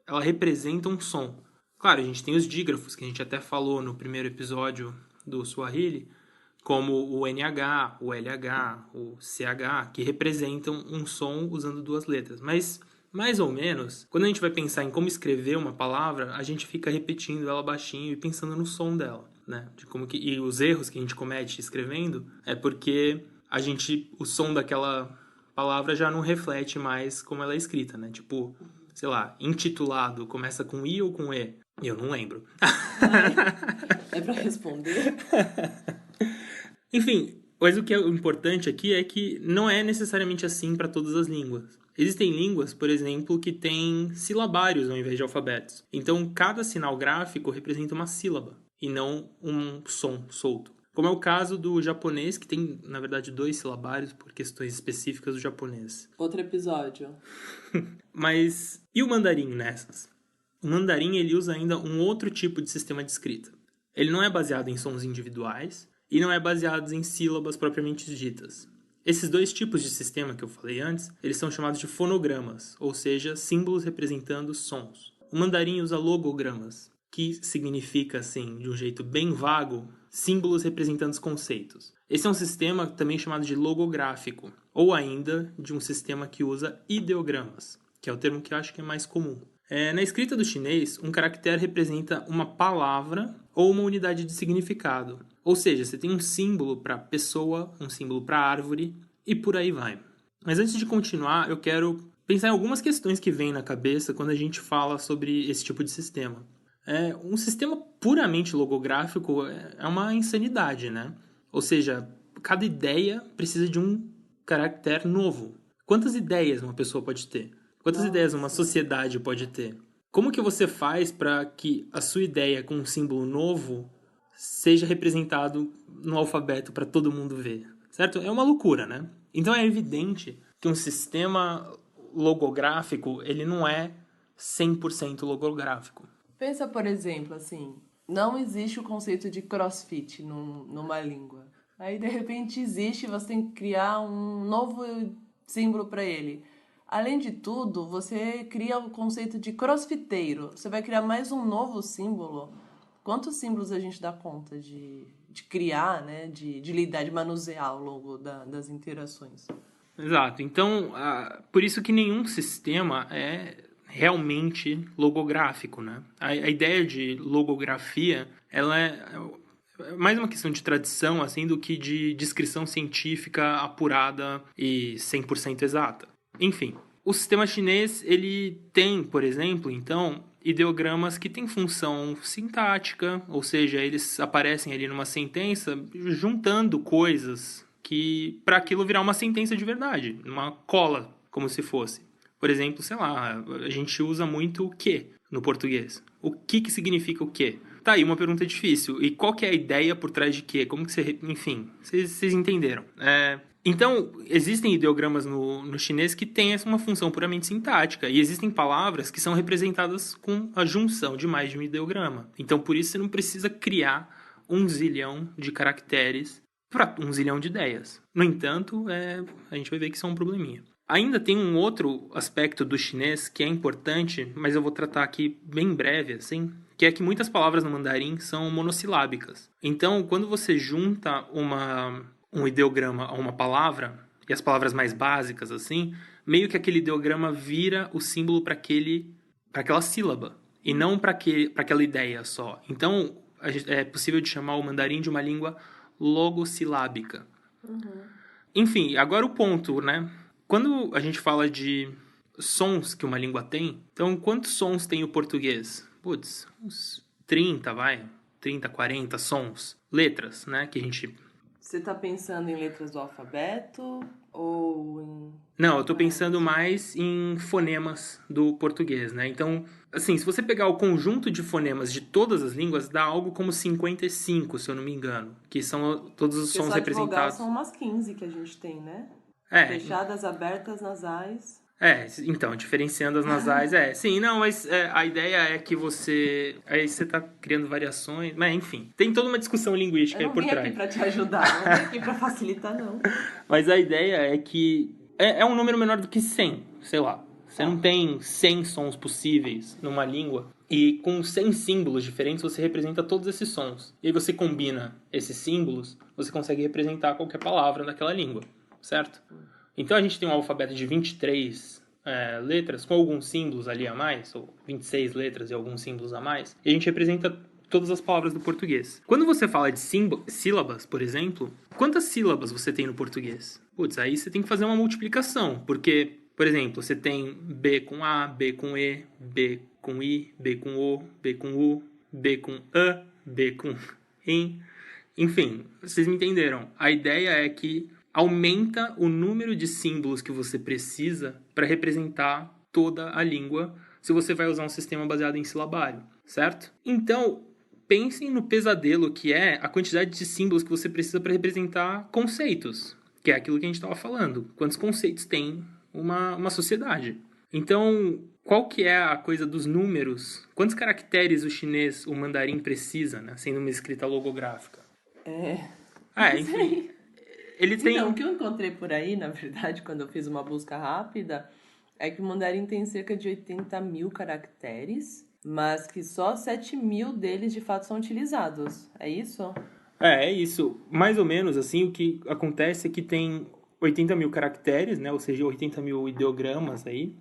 ela representa um som. Claro, a gente tem os dígrafos, que a gente até falou no primeiro episódio do Swahili, como o NH, o LH, o CH, que representam um som usando 2 letras. Mas, mais ou menos, quando a gente vai pensar em como escrever uma palavra, a gente fica repetindo ela baixinho e pensando no som dela, né? E os erros que a gente comete escrevendo é porque o som daquela palavra já não reflete mais como ela é escrita, né? Tipo, sei lá, intitulado começa com I ou com E? Eu não lembro. É pra responder? Enfim, mas o que é importante aqui é que não é necessariamente assim para todas as línguas. Existem línguas, por exemplo, que têm silabários ao invés de alfabetos. Então, cada sinal gráfico representa uma sílaba e não um som solto. Como é o caso do japonês, que tem, na verdade, 2 silabários por questões específicas do japonês. Outro episódio. Mas e o mandarim nessas? O mandarim ele usa ainda um outro tipo de sistema de escrita. Ele não é baseado em sons individuais e não é baseado em sílabas propriamente ditas. Esses 2 tipos de sistema que eu falei antes, eles são chamados de fonogramas, ou seja, símbolos representando sons. O mandarim usa logogramas, que significa, assim, de um jeito bem vago, símbolos representando os conceitos. Esse é um sistema também chamado de logográfico, ou ainda de um sistema que usa ideogramas, que é o termo que eu acho que é mais comum. Na escrita do chinês, um caractere representa uma palavra ou uma unidade de significado. Ou seja, você tem um símbolo para pessoa, um símbolo para árvore e por aí vai. Mas antes de continuar, eu quero pensar em algumas questões que vêm na cabeça quando a gente fala sobre esse tipo de sistema. Um sistema puramente logográfico é uma insanidade, né? Ou seja, cada ideia precisa de um caractere novo. Quantas ideias uma pessoa pode ter? Quantas ideias uma sociedade pode ter? Como que você faz para que a sua ideia com um símbolo novo seja representado no alfabeto para todo mundo ver? Certo? É uma loucura, né? Então é evidente que um sistema logográfico, ele não é 100% logográfico. Pensa, por exemplo, assim, não existe o conceito de crossfit numa língua. Aí, de repente, existe, você tem que criar um novo símbolo para ele. Além de tudo, você cria o conceito de crossfiteiro. Você vai criar mais um novo símbolo. Quantos símbolos a gente dá conta de criar, né? De lidar, de manusear ao longo das interações? Exato. Então, por isso que nenhum sistema é realmente logográfico, né? A ideia de logografia, ela é mais uma questão de tradição, assim, do que de descrição científica apurada e 100% exata. Enfim, o sistema chinês, ele tem, por exemplo, então, ideogramas que têm função sintática, ou seja, eles aparecem ali numa sentença juntando coisas que para aquilo virar uma sentença de verdade, uma cola, como se fosse. Por exemplo, sei lá, a gente usa muito o que no português. O que significa o quê? Tá aí uma pergunta difícil. E qual que é a ideia por trás de quê? Como que você... Enfim, vocês entenderam. Então, existem ideogramas no chinês que têm uma função puramente sintática. E existem palavras que são representadas com a junção de mais de um ideograma. Então, por isso, você não precisa criar 1 zilhão de caracteres para 1 zilhão de ideias. No entanto, a gente vai ver que isso é um probleminha. Ainda tem um outro aspecto do chinês que é importante, mas eu vou tratar aqui bem breve, assim, que é que muitas palavras no mandarim são monossilábicas. Então, quando você junta um ideograma a uma palavra, e as palavras mais básicas, assim, meio que aquele ideograma vira o símbolo para aquela sílaba, e não para aquela ideia só. Então, é possível de chamar o mandarim de uma língua logossilábica. Enfim, agora o ponto, né? Quando a gente fala de sons que uma língua tem, então quantos sons tem o português? Putz, uns 30, 40 sons. Letras, né? Que a gente... Você está pensando em letras do alfabeto ou em... Não, eu estou pensando mais em fonemas do português, né? Então, assim, se você pegar o conjunto de fonemas de todas as línguas, dá algo como 55, se eu não me engano. Que são todos os sons representados. São umas 15 que a gente tem, né? É. Fechadas, abertas, nasais. Então, diferenciando as nasais, sim, não, mas a ideia é que você... Aí você tá criando variações, mas enfim, tem toda uma discussão linguística aí por trás. Eu não vim aqui pra te ajudar, não vim aqui pra facilitar, não. Mas a ideia é que é um número menor do que 100, sei lá. Você não tem 100 sons possíveis numa língua, e com 100 símbolos diferentes você representa todos esses sons. E aí você combina esses símbolos, você consegue representar qualquer palavra naquela língua, certo? Então a gente tem um alfabeto de 23 letras, com alguns símbolos ali a mais, ou 26 letras e alguns símbolos a mais, e a gente representa todas as palavras do português. Quando você fala de sílabas, por exemplo, quantas sílabas você tem no português? Putz, aí você tem que fazer uma multiplicação, porque, por exemplo, você tem B com A, B com E, B com I, B com O, B com U, B com A, B com IN. Enfim, vocês me entenderam. A ideia é que aumenta o número de símbolos que você precisa para representar toda a língua se você vai usar um sistema baseado em silabário, certo? Então, pensem no pesadelo que é a quantidade de símbolos que você precisa para representar conceitos, que é aquilo que a gente estava falando. Quantos conceitos tem uma sociedade? Então, qual que é a coisa dos números? Quantos caracteres o mandarim precisa, né, sendo uma escrita logográfica? Enfim. Ele tem... Então, o que eu encontrei por aí, na verdade, quando eu fiz uma busca rápida, é que o mandarim tem cerca de 80 mil caracteres, mas que só 7 mil deles de fato são utilizados. É isso? É isso. Mais ou menos, assim, o que acontece é que tem 80 mil caracteres, né? Ou seja, 80 mil ideogramas aí.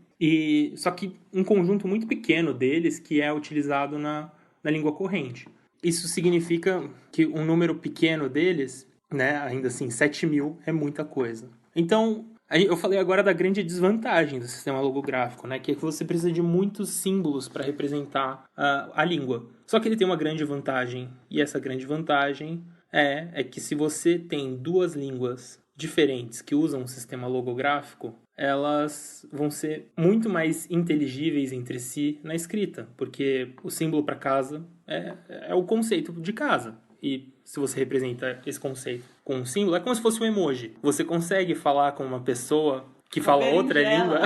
Só que um conjunto muito pequeno deles que é utilizado na língua corrente. Isso significa que um número pequeno deles, né? Ainda assim, 7 mil é muita coisa. Então, eu falei agora da grande desvantagem do sistema logográfico, né? Que é que você precisa de muitos símbolos para representar a língua. Só que ele tem uma grande vantagem, e essa grande vantagem é que se você tem duas línguas diferentes que usam um sistema logográfico, elas vão ser muito mais inteligíveis entre si na escrita, porque o símbolo para casa é o conceito de casa. E se você representa esse conceito com um símbolo, é como se fosse um emoji. Você consegue falar com uma pessoa que fala outra língua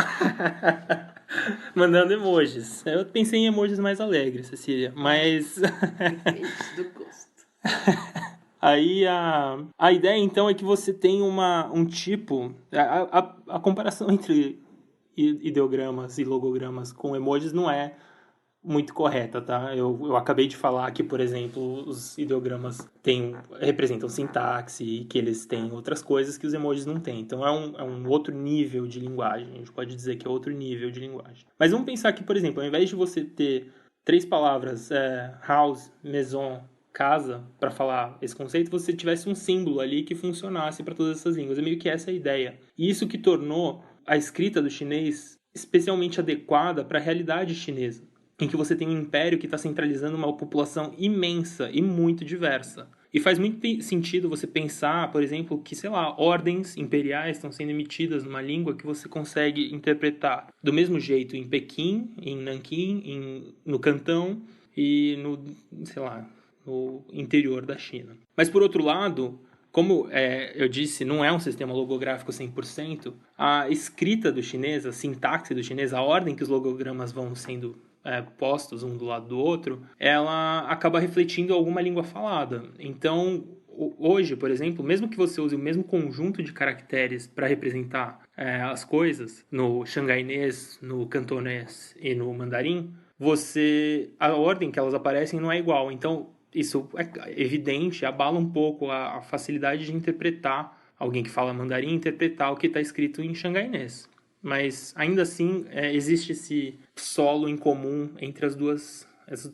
mandando emojis. Eu pensei em emojis mais alegres, Cecília, mas... Depende do gosto. Aí a ideia, então, é que você tem um tipo... A comparação entre ideogramas e logogramas com emojis não é muito correta, tá? Eu acabei de falar que, por exemplo, os ideogramas representam sintaxe e que eles têm outras coisas que os emojis não têm. Então, é um outro nível de linguagem. A gente pode dizer que é outro nível de linguagem. Mas vamos pensar que, por exemplo, ao invés de você ter 3 palavras, house, maison, casa, para falar esse conceito, você tivesse um símbolo ali que funcionasse para todas essas línguas. É meio que essa a ideia. E isso que tornou a escrita do chinês especialmente adequada para a realidade chinesa, em que você tem um império que está centralizando uma população imensa e muito diversa. E faz muito sentido você pensar, por exemplo, que, sei lá, ordens imperiais estão sendo emitidas numa língua que você consegue interpretar do mesmo jeito em Pequim, em Nanquim, no Cantão e no interior da China. Mas, por outro lado, como eu disse, não é um sistema logográfico 100%, a escrita do chinês, a sintaxe do chinês, a ordem que os logogramas vão sendo postos um do lado do outro, ela acaba refletindo alguma língua falada. Então, hoje, por exemplo, mesmo que você use o mesmo conjunto de caracteres para representar as coisas, no xangainês, no cantonês e no mandarim, a ordem que elas aparecem não é igual. Então, isso é evidente, abala um pouco a facilidade de interpretar, alguém que fala mandarim, interpretar o que está escrito em xangainês. Mas, ainda assim, existe esse solo em comum entre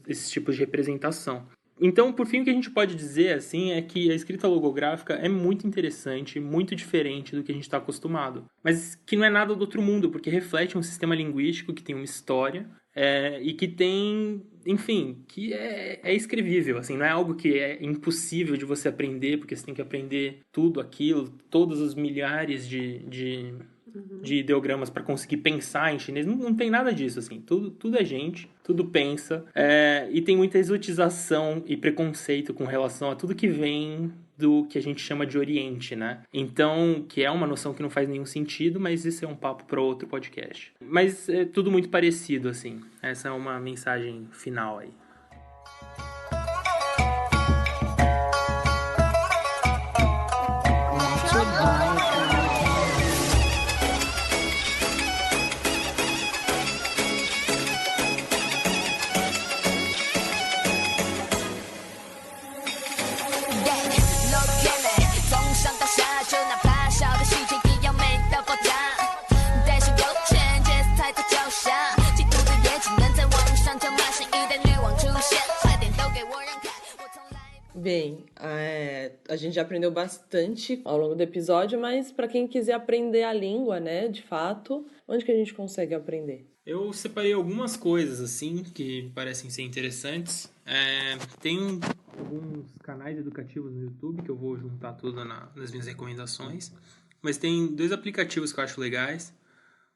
esses tipos de representação. Então, por fim, o que a gente pode dizer assim, é que a escrita logográfica é muito interessante, muito diferente do que a gente está acostumado. Mas que não é nada do outro mundo, porque reflete um sistema linguístico que tem uma história e que tem, enfim, que é escrevível. Assim, não é algo que é impossível de você aprender, porque você tem que aprender tudo aquilo, todos os milhares de ideogramas para conseguir pensar em chinês. Não tem nada disso, assim. Tudo é gente, tudo pensa. E tem muita exotização e preconceito com relação a tudo que vem do que a gente chama de Oriente, né? Então, que é uma noção que não faz nenhum sentido, mas isso é um papo para outro podcast. Mas é tudo muito parecido, assim. Essa é uma mensagem final aí. Bem, a gente já aprendeu bastante ao longo do episódio, mas para quem quiser aprender a língua, né, de fato, onde que a gente consegue aprender? Eu separei algumas coisas, assim, que parecem ser interessantes. Tem alguns canais educativos no YouTube, que eu vou juntar tudo nas minhas recomendações. Mas tem 2 aplicativos que eu acho legais.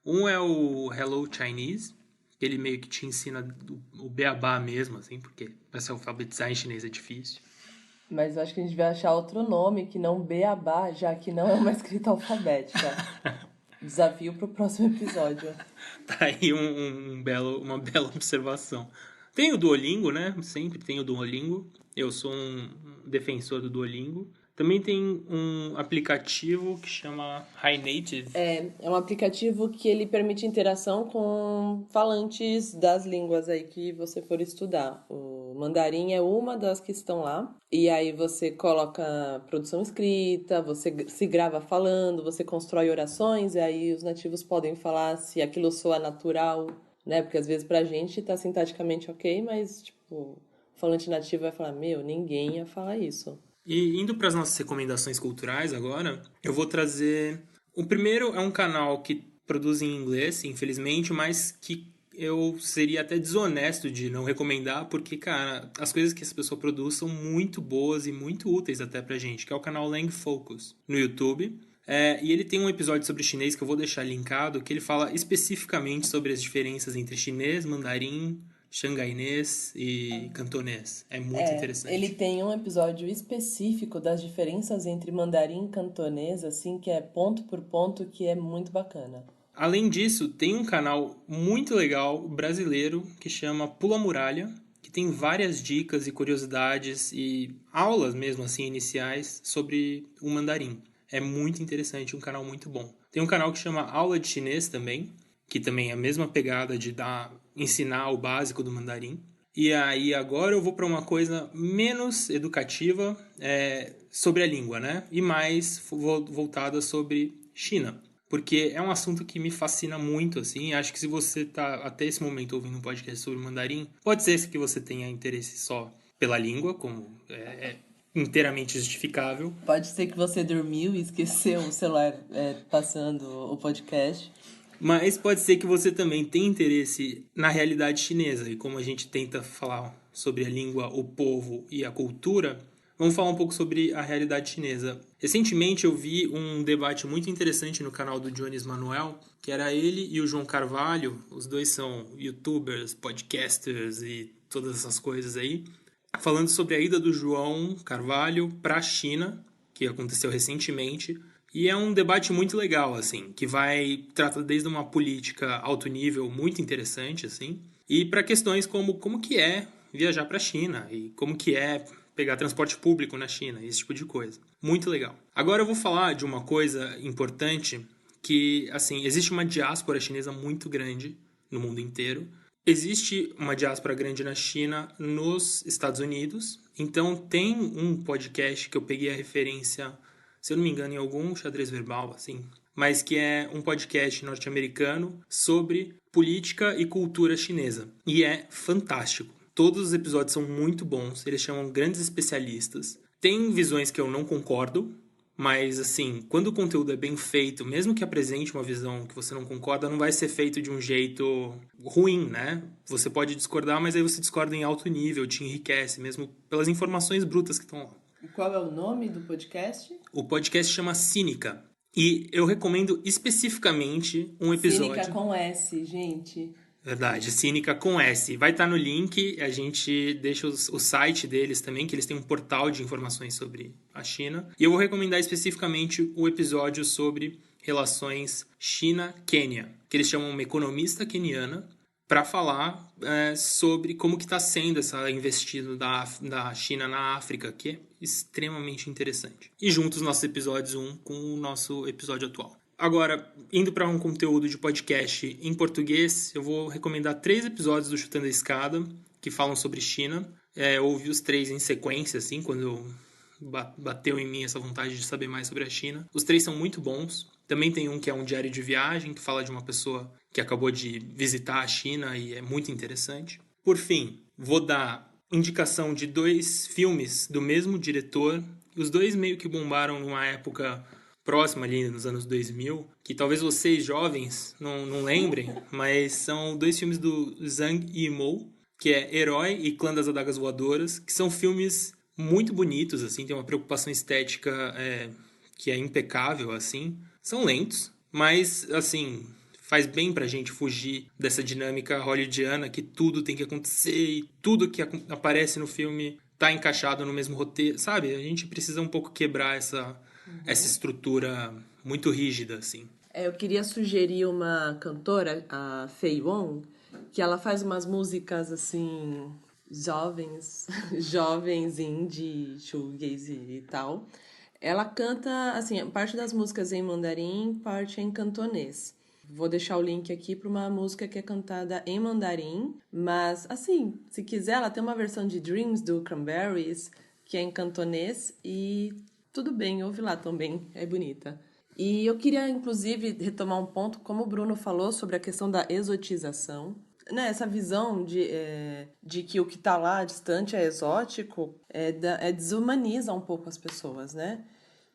Um é o Hello Chinese, que ele meio que te ensina o beabá mesmo, assim, porque para se alfabetizar em chinês é difícil. Mas eu acho que a gente vai achar outro nome que não beabá, já que não é uma escrita alfabética. Desafio pro próximo episódio. Tá aí uma bela observação. Tem o Duolingo, né? Sempre tem o Duolingo. Eu sou um defensor do Duolingo. Também tem um aplicativo que chama Hi Native. É um aplicativo que ele permite interação com falantes das línguas aí que você for estudar. O mandarim é uma das que estão lá. E aí você coloca produção escrita, você se grava falando, você constrói orações, e aí os nativos podem falar se aquilo soa natural, né? Porque às vezes pra gente tá sintaticamente ok, mas tipo, o falante nativo vai falar, ninguém ia falar isso. E indo para as nossas recomendações culturais agora, eu vou trazer... O primeiro é um canal que produz em inglês, infelizmente, mas que eu seria até desonesto de não recomendar, porque, cara, as coisas que essa pessoa produz são muito boas e muito úteis até pra gente, que é o canal Lang Focus, no YouTube. E ele tem um episódio sobre chinês que eu vou deixar linkado, que ele fala especificamente sobre as diferenças entre chinês, mandarim, xangainês e cantonês. É muito interessante. Ele tem um episódio específico das diferenças entre mandarim e cantonês, assim, que é ponto por ponto, que é muito bacana. Além disso, tem um canal muito legal brasileiro que chama Pula Muralha, que tem várias dicas e curiosidades e aulas mesmo assim iniciais sobre o mandarim. É muito interessante, um canal muito bom. Tem um canal que chama Aula de Chinês também, que também é a mesma pegada de ensinar o básico do mandarim. E aí agora eu vou para uma coisa menos educativa sobre a língua, né? E mais voltada sobre China. Porque é um assunto que me fascina muito, assim. Acho que se você está até esse momento ouvindo um podcast sobre mandarim, pode ser que você tenha interesse só pela língua, como é inteiramente justificável. Pode ser que você dormiu e esqueceu o celular passando o podcast. Mas pode ser que você também tenha interesse na realidade chinesa. E como a gente tenta falar sobre a língua, o povo e a cultura, vamos falar um pouco sobre a realidade chinesa. Recentemente eu vi um debate muito interessante no canal do Jones Manuel, que era ele e o João Carvalho. Os dois são youtubers, podcasters e todas essas coisas aí. Falando sobre a ida do João Carvalho para a China, que aconteceu recentemente. E é um debate muito legal, assim, que trata desde uma política alto nível muito interessante, assim, e para questões como que é viajar para a China e como que é pegar transporte público na China, esse tipo de coisa. Muito legal. Agora eu vou falar de uma coisa importante que, assim, existe uma diáspora chinesa muito grande no mundo inteiro. Existe uma diáspora grande na China, nos Estados Unidos. Então tem um podcast que eu peguei a referência, se eu não me engano, em algum xadrez verbal, assim, mas que é um podcast norte-americano sobre política e cultura chinesa. E é fantástico. Todos os episódios são muito bons, eles chamam grandes especialistas. Tem visões que eu não concordo, mas, assim, quando o conteúdo é bem feito, mesmo que apresente uma visão que você não concorda, não vai ser feito de um jeito ruim, né? Você pode discordar, mas aí você discorda em alto nível, te enriquece, mesmo pelas informações brutas que estão lá. E qual é o nome do podcast? O podcast chama Cínica. E eu recomendo especificamente um episódio... Cínica com S, gente. Verdade, Cínica com S. Vai estar no link, a gente deixa o site deles também, que eles têm um portal de informações sobre a China. E eu vou recomendar especificamente o episódio sobre relações China-Quênia, que eles chamam uma economista queniana, para falar sobre como que está sendo essa investida da China na África, que é extremamente interessante. E juntos os nossos episódios 1 com o nosso episódio atual. Agora, indo para um conteúdo de podcast em português, eu vou recomendar 3 episódios do Chutando a Escada, que falam sobre China. Eu ouvi os 3 em sequência, assim, quando bateu em mim essa vontade de saber mais sobre a China. Os 3 são muito bons. Também tem um que é um diário de viagem, que fala de uma pessoa que acabou de visitar a China e é muito interessante. Por fim, vou dar indicação de 2 filmes do mesmo diretor. Os 2 meio que bombaram numa época próxima ali nos anos 2000, que talvez vocês jovens não lembrem, mas são 2 filmes do Zhang Yimou, que é Herói e Clã das Adagas Voadoras, que são filmes muito bonitos, assim, tem uma preocupação estética que é impecável, assim. São lentos, mas, assim, faz bem pra gente fugir dessa dinâmica hollywoodiana que tudo tem que acontecer e tudo que aparece no filme tá encaixado no mesmo roteiro, sabe? A gente precisa um pouco quebrar essa estrutura muito rígida, assim. Eu queria sugerir uma cantora, a Faye Wong, que ela faz umas músicas, assim, jovens indie, shoegaze e tal. Ela canta, assim, parte das músicas em mandarim, parte em cantonês. Vou deixar o link aqui para uma música que é cantada em mandarim, mas, assim, se quiser, ela tem uma versão de Dreams do Cranberries, que é em cantonês, e tudo bem, ouve lá também, é bonita. E eu queria, inclusive, retomar um ponto, como o Bruno falou, sobre a questão da exotização. Né, essa visão de que o que está lá distante é exótico desumaniza um pouco as pessoas, né?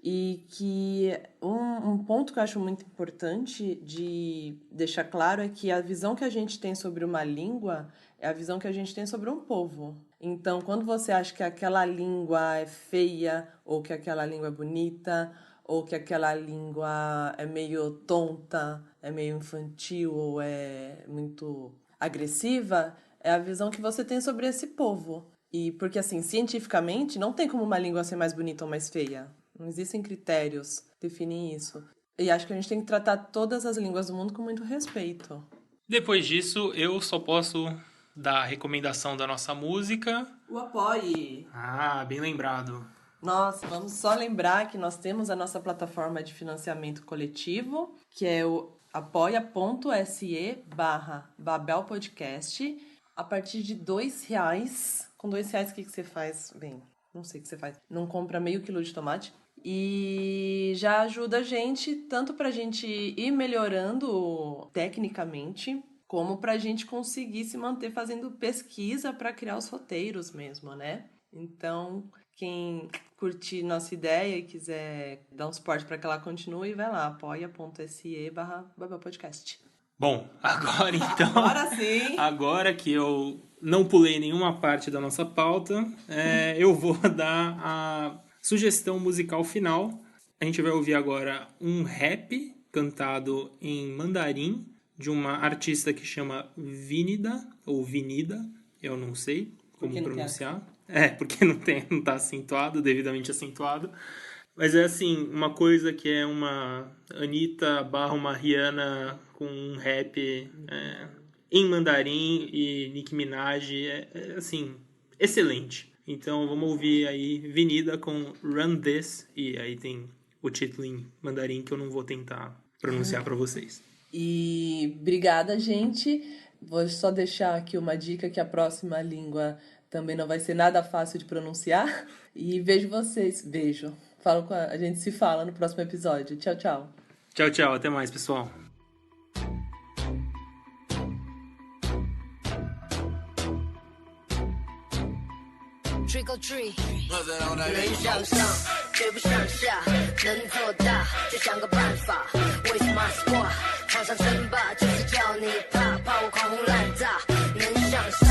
E que um ponto que eu acho muito importante de deixar claro é que a visão que a gente tem sobre uma língua é a visão que a gente tem sobre um povo. Então, quando você acha que aquela língua é feia, ou que aquela língua é bonita, ou que aquela língua é meio tonta, é meio infantil, ou é muito agressiva, é a visão que você tem sobre esse povo. E porque, assim, cientificamente, não tem como uma língua ser mais bonita ou mais feia. Não existem critérios que definem isso. E acho que a gente tem que tratar todas as línguas do mundo com muito respeito. Depois disso, eu só posso dar a recomendação da nossa música. O apoie! Ah, bem lembrado. Nossa, vamos só lembrar que nós temos a nossa plataforma de financiamento coletivo, que é o apoia.se/BabelPodcast. A partir de R$2. Com R$2, o que você faz? Bem, não sei o que você faz. Não compra meio quilo de tomate. E já ajuda a gente, tanto pra gente ir melhorando tecnicamente, como pra gente conseguir se manter fazendo pesquisa para criar os roteiros mesmo, né? Então, quem curtir nossa ideia e quiser dar um suporte para que ela continue, vai lá, apoia.se/BabelPodcast. Bom, agora então... Agora sim! Agora que eu não pulei nenhuma parte da nossa pauta, eu vou dar a sugestão musical final. A gente vai ouvir agora um rap cantado em mandarim de uma artista que chama Vinida, ou Vinida, eu não sei como pronunciar. Porque não tá acentuado, devidamente acentuado. Mas é assim, uma coisa que é uma Anitta / uma Rihanna com um rap em mandarim e Nicki Minaj, assim, excelente. Então vamos ouvir aí Vinida com Run This, e aí tem o título em mandarim que eu não vou tentar pronunciar para vocês. E obrigada, gente. Vou só deixar aqui uma dica que a próxima língua também não vai ser nada fácil de pronunciar. E vejo vocês. Beijo. A gente se fala no próximo episódio. Tchau, tchau. Tchau, tchau. Até mais, pessoal. Trick or treat， 能向上，绝不向下，能做大，就想个办法。With my squad， 场上称霸，就是叫你怕，怕我狂轰滥炸。能向上，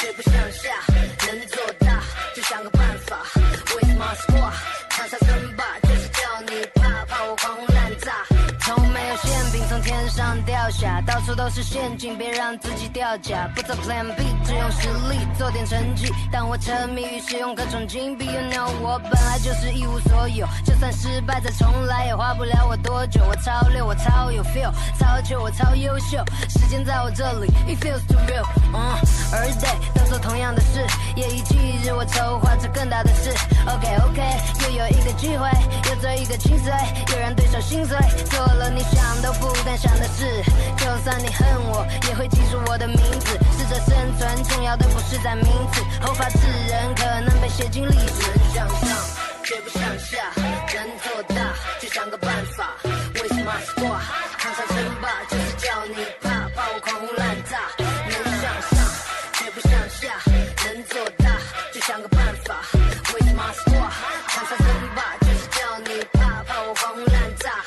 绝不向下，能做大，就想个办法。With my squad， 场上称霸，就是叫你怕，怕我狂轰滥炸。从没有馅饼从天上掉下，到处都是陷阱，别让自己掉价。不走 Plan B， 只用实力做点成绩。但我沉迷于使用各种金币 ，You know 我本来就是一无所有，就算失败再重来也花不了我多久。我超溜，我超有 feel， 超糗，我超优秀，时间在我这里 ，It feels too real。Every day 都做同样的事，夜以继日我筹划着更大的事。OK， 又有一个机会，有这一个精髓，有让对手心碎，做了你想都不敢想的事。就算你恨我，也会记住我的名字。适者生存，重要的不是在名次，后发制人可能被写进历史。能向上，绝不向下，能做大，就想个办法。With my squad， 场上称霸，就是叫你怕，怕我狂轰滥炸。能向上，绝不向下，能做大，就想个办法。With my squad， 场上称霸，就是叫你怕，怕我狂轰滥炸。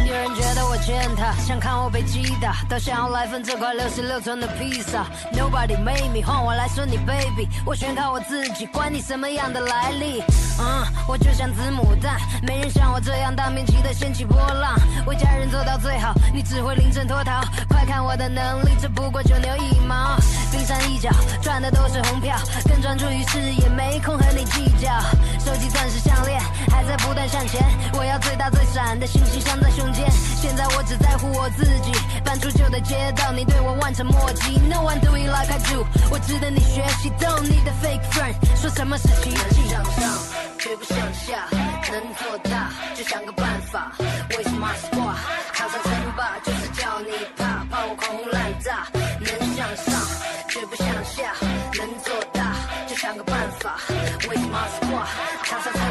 有人觉得我践踏，想看我被击打，都想要来份这块66寸的披萨。Nobody made me， 换我来说你 baby， 我全靠我自己，管你什么样的来历。我就像子母蛋，没人像我这样大面积的掀起波浪，为家人做到最好，你只会临阵脱逃。快看我的能力，这不过九牛一毛。冰山一角，赚的都是红票，更专注于事业，没空和你计较。手机钻石项链，还在不断向前，我要最大最闪的星星镶在胸间。现在我只在乎我自己，搬出旧的街道，你对我望尘莫及。No one do it like I do， 我值得你学习。Don't need a fake friend， 说什么是奇迹？向上，绝不向下，能做大就想个办法。With my squad， 场上称霸就是叫你怕，怕我狂轰滥炸。能向上，绝不向下，能做大就想个办法。With my squad， 场上称